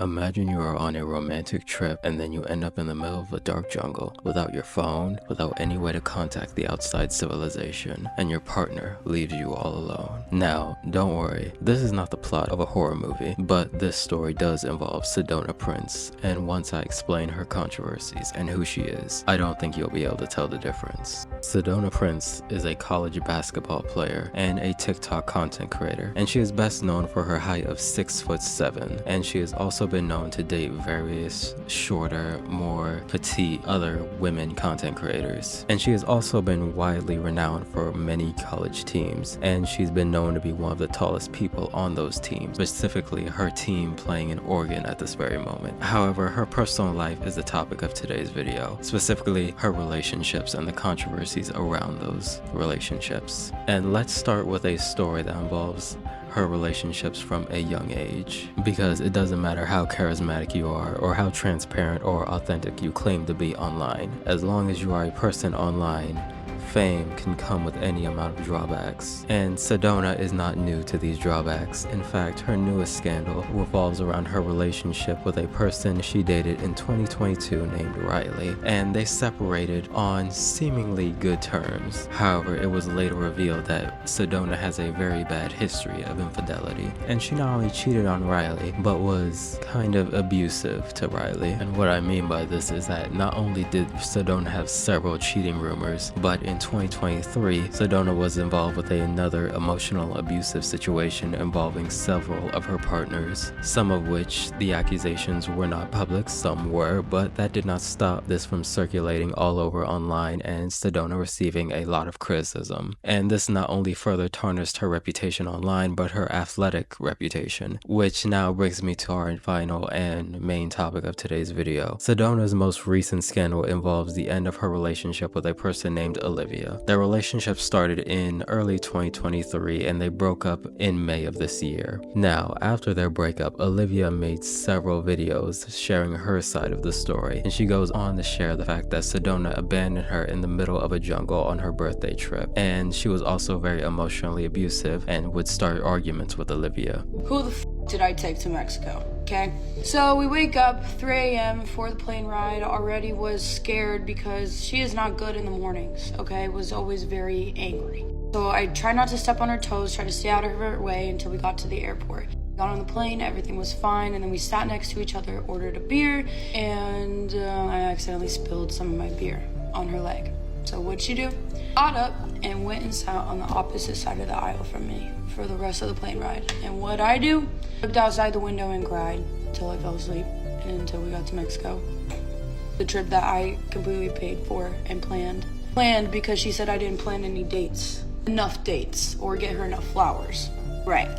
Imagine you are on a romantic trip and then you end up in the middle of a dark jungle without your phone, without any way to contact the outside civilization, and your partner leaves you all alone. Now, don't worry, this is not the plot of a horror movie, but this story does involve Sedona Prince, and once I explain her controversies and who she is, I don't think you'll be able to tell the difference. Sedona Prince is a college basketball player and a TikTok content creator, and she is best known for her height of 6'7", and she has also been known to date various shorter, more petite other women content creators. And she has also been widely renowned for many college teams, and she's been known to be one of the tallest people on those teams, specifically her team playing in Oregon at this very moment. However, her personal life is the topic of today's video, specifically her relationships and the controversies around those relationships. And let's start with a story that involves her relationships from a young age, because it doesn't matter how charismatic you are or how transparent or authentic you claim to be online. As long as you are a person online, fame can come with any amount of drawbacks, and Sedona is not new to these drawbacks. In fact, her newest scandal revolves around her relationship with a person she dated in 2022 named Riley, and they separated on seemingly good terms. However, it was later revealed that Sedona has a very bad history of infidelity, and she not only cheated on Riley, but was kind of abusive to Riley. And what I mean by this is that not only did Sedona have several cheating rumors, but in 2023, Sedona was involved with another emotional abusive situation involving several of her partners, some of which the accusations were not public, some were, but that did not stop this from circulating all over online and Sedona receiving a lot of criticism. And this not only further tarnished her reputation online, but her athletic reputation, which now brings me to our final and main topic of today's video. Sedona's most recent scandal involves the end of her relationship with a person named Olivia. Their relationship started in early 2023 and they broke up in May of this year. Now, after their breakup, Olivia made several videos sharing her side of the story, and she goes on to share the fact that Sedona abandoned her in the middle of a jungle on her birthday trip, and she was also very emotionally abusive and would start arguments with Olivia. Who the f did I take to Mexico? Okay, so we wake up 3 a.m. for the plane ride. Already was scared because she is not good in the mornings, okay? Was always very angry. So I tried not to step on her toes, tried to stay out of her way until we got to the airport. Got on the plane, everything was fine, and then we sat next to each other, ordered a beer, and I accidentally spilled some of my beer on her leg. So what'd she do? Got up and went and sat on the opposite side of the aisle from me for the rest of the plane ride. And what'd I do? Looked outside the window and cried until I fell asleep and until we got to Mexico. The trip that I completely paid for and planned. Planned because she said I didn't plan any dates. Enough dates or get her enough flowers. Right.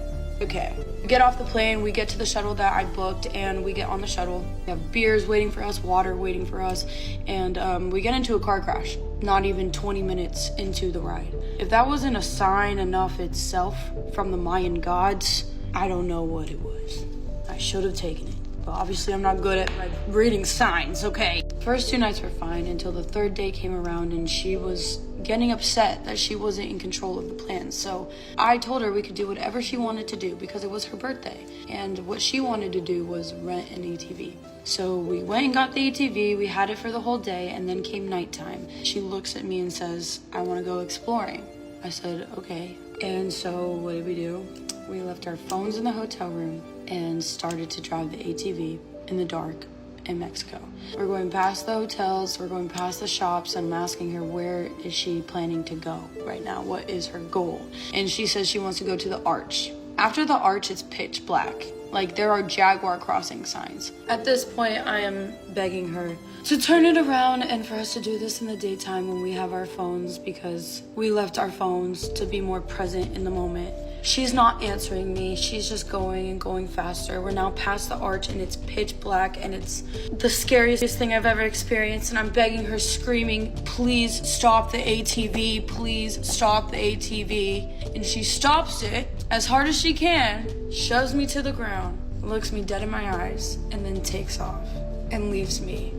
Okay. We get off the plane, we get to the shuttle that I booked, and we get on the shuttle. We have beers waiting for us, water waiting for us, and we get into a car crash, not even 20 minutes into the ride. If that wasn't a sign enough itself from the Mayan gods, I don't know what it was. I should have taken it, but obviously I'm not good at reading signs, okay? First 2 nights were fine until the third day came around and she was getting upset that she wasn't in control of the plans. So I told her we could do whatever she wanted to do because it was her birthday. And what she wanted to do was rent an ATV. So we went and got the ATV, we had it for the whole day, and then came nighttime. She looks at me and says, I want to go exploring. I said, okay. And so what did we do? We left our phones in the hotel room and started to drive the ATV in the dark in Mexico. We're going past the hotels, we're going past the shops, and I'm asking her where is she planning to go right now? What is her goal? And she says she wants to go to the arch. After the arch, it's pitch black. Like there are jaguar crossing signs. At this point, I am begging her to turn it around and for us to do this in the daytime when we have our phones, because we left our phones to be more present in the moment. She's not answering me. She's just going and going faster. We're now past the arch and it's pitch black and it's the scariest thing I've ever experienced. And I'm begging her, screaming, please stop the ATV. Please stop the ATV. And she stops it as hard as she can, shoves me to the ground, looks me dead in my eyes, and then takes off and leaves me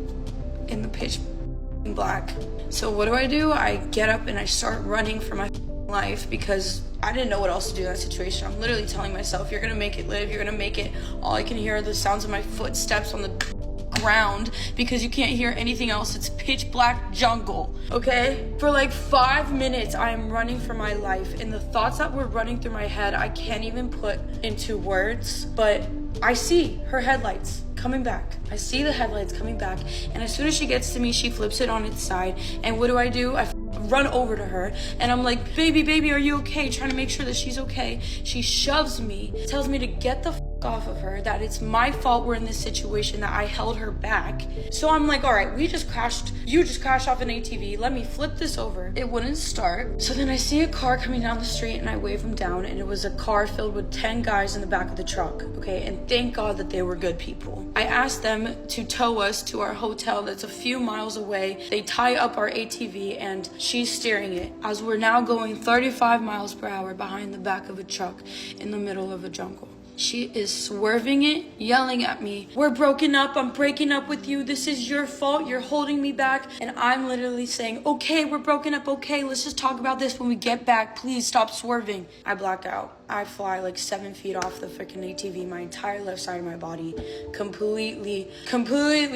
in the pitch black. So what do? I get up and I start running for my life because I didn't know what else to do in that situation. I'm literally telling myself, you're gonna make it, Liv, you're gonna make it. All I can hear are the sounds of my footsteps on the ground because you can't hear anything else. It's pitch black jungle, okay? For like 5 minutes, I am running for my life, and the thoughts that were running through my head, I can't even put into words, but I see her headlights coming back. I see the headlights coming back, and as soon as she gets to me, she flips it on its side, and what do? I run over to her, and I'm like, baby, are you okay? Trying to make sure that she's okay. She shoves me, tells me to get the off of her, that it's my fault we're in this situation, that I held her back. So I'm like, all right, you just crashed off an ATV, let me flip this over. It wouldn't start. So then I see a car coming down the street, and I wave him down, and it was a car filled with 10 guys in the back of the truck, okay? And thank God that they were good people. I asked them to tow us to our hotel that's a few miles away. They tie up our ATV, and she's steering it as we're now going 35 miles per hour behind the back of a truck in the middle of a jungle. She is swerving it, yelling at me, we're broken up, I'm breaking up with you, this is your fault, you're holding me back. And I'm literally saying, okay, we're broken up, okay, let's just talk about this when we get back, please stop swerving. I black out. I fly like 7 feet off the freaking ATV, my entire left side of my body completely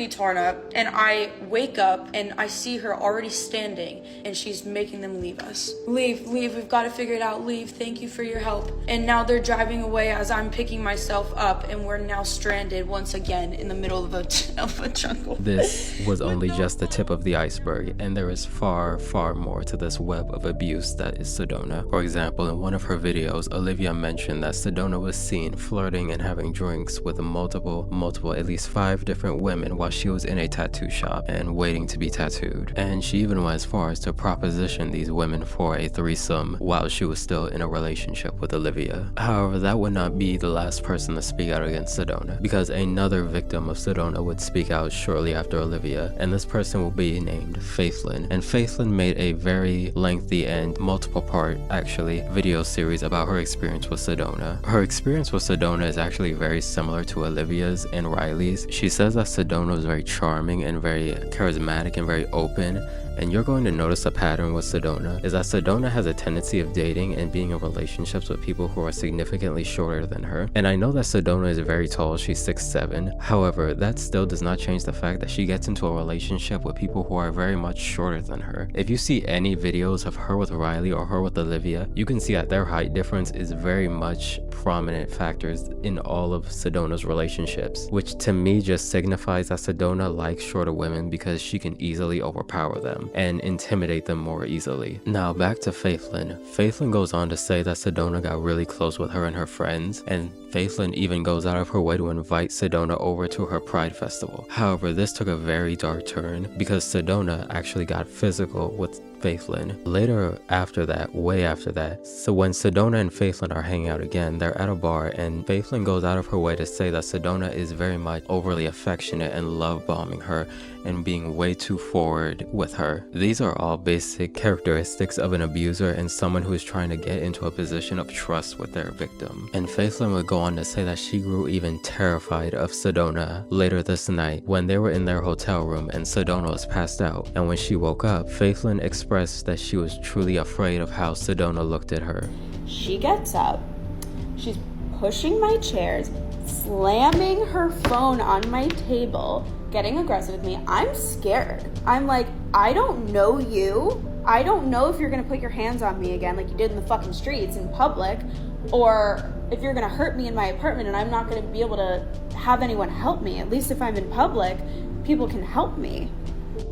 torn up. And I wake up and I see her already standing, and she's making them leave us. Leave, we've got to figure it out, leave, thank you for your help. And now they're driving away as I'm picking myself up, and we're now stranded once again in the middle of a jungle. This was only just the tip of the iceberg, and there is far more to this web of abuse that is Sedona. For example, in one of her videos, Olivia mentioned that Sedona was seen flirting and having drinks with multiple, at least 5 different women while she was in a tattoo shop and waiting to be tattooed. And she even went as far as to proposition these women for a threesome while she was still in a relationship with Olivia. However, that would not be the last person to speak out against Sedona, because another victim of Sedona would speak out shortly after Olivia, and this person will be named Faithlin. And Faithlin made a very lengthy and multiple part, actually, video series about her experience with Sedona. Her experience with Sedona is actually very similar to Olivia's and Riley's. She says that Sedona was very charming and very charismatic and very open. And you're going to notice a pattern with Sedona is that Sedona has a tendency of dating and being in relationships with people who are significantly shorter than her. And I know that Sedona is very tall, she's 6'7". However, that still does not change the fact that she gets into a relationship with people who are very much shorter than her. If you see any videos of her with Riley or her with Olivia, you can see that their height difference is very much prominent factors in all of Sedona's relationships, which to me just signifies that Sedona likes shorter women because she can easily overpower them and intimidate them more easily. Now back to Faithlin. Faithlin goes on to say that Sedona got really close with her and her friends, and Faithlin even goes out of her way to invite Sedona over to her Pride Festival. However, this took a very dark turn because Sedona actually got physical with Faithlin. Later after that, way after that, so when Sedona and Faithlin are hanging out again, they're at a bar, and Faithlin goes out of her way to say that Sedona is very much overly affectionate and love bombing her and being way too forward with her. These are all basic characteristics of an abuser and someone who is trying to get into a position of trust with their victim. And Faithlin would go on to say that she grew even terrified of Sedona later this night when they were in their hotel room and Sedona was passed out. And when she woke up, Faithlin expressed that she was truly afraid of how Sedona looked at her. She gets up, she's pushing my chairs, slamming her phone on my table, getting aggressive with me. I'm scared. I'm like, I don't know you. I don't know if you're gonna put your hands on me again like you did in the fucking streets in public, or if you're gonna hurt me in my apartment and I'm not gonna be able to have anyone help me. At least if I'm in public, people can help me.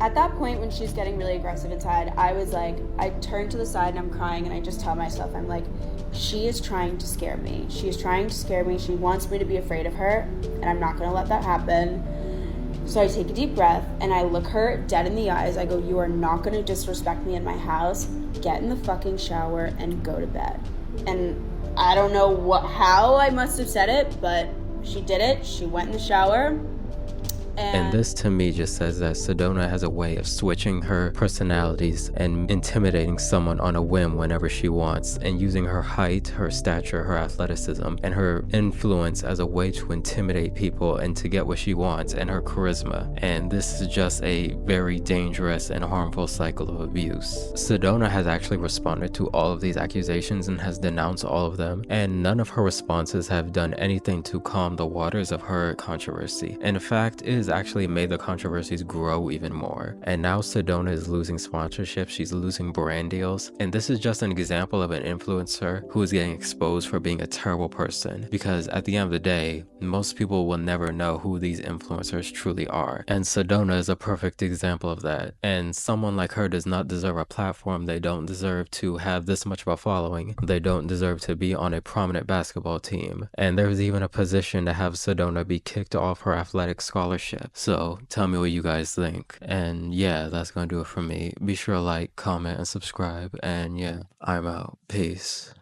At that point, when she's getting really aggressive inside, I was like, I turn to the side and I'm crying, and I just tell myself, I'm like, she is trying to scare me. She is trying to scare me. She wants me to be afraid of her, and I'm not gonna let that happen. So I take a deep breath and I look her dead in the eyes. I go, you are not gonna disrespect me in my house. Get in the fucking shower and go to bed. And I don't know how I must have said it, but she did it. She went in the shower. And this to me just says that Sedona has a way of switching her personalities and intimidating someone on a whim whenever she wants, and using her height, her stature, her athleticism, and her influence as a way to intimidate people and to get what she wants, and her charisma. And this is just a very dangerous and harmful cycle of abuse. Sedona has actually responded to all of these accusations and has denounced all of them, and none of her responses have done anything to calm the waters of her controversy. In fact, it has actually made the controversies grow even more. And now Sedona is losing sponsorship, she's losing brand deals, and this is just an example of an influencer who is getting exposed for being a terrible person, because at the end of the day, most people will never know who these influencers truly are, and Sedona is a perfect example of that. And someone like her does not deserve a platform, they don't deserve to have this much of a following, they don't deserve to be on a prominent basketball team, and there's even a position to have Sedona be kicked off her athletic scholarship. So tell me what you guys think. And yeah, that's gonna do it for me. Be sure to like, comment, and subscribe, and yeah, I'm out. Peace.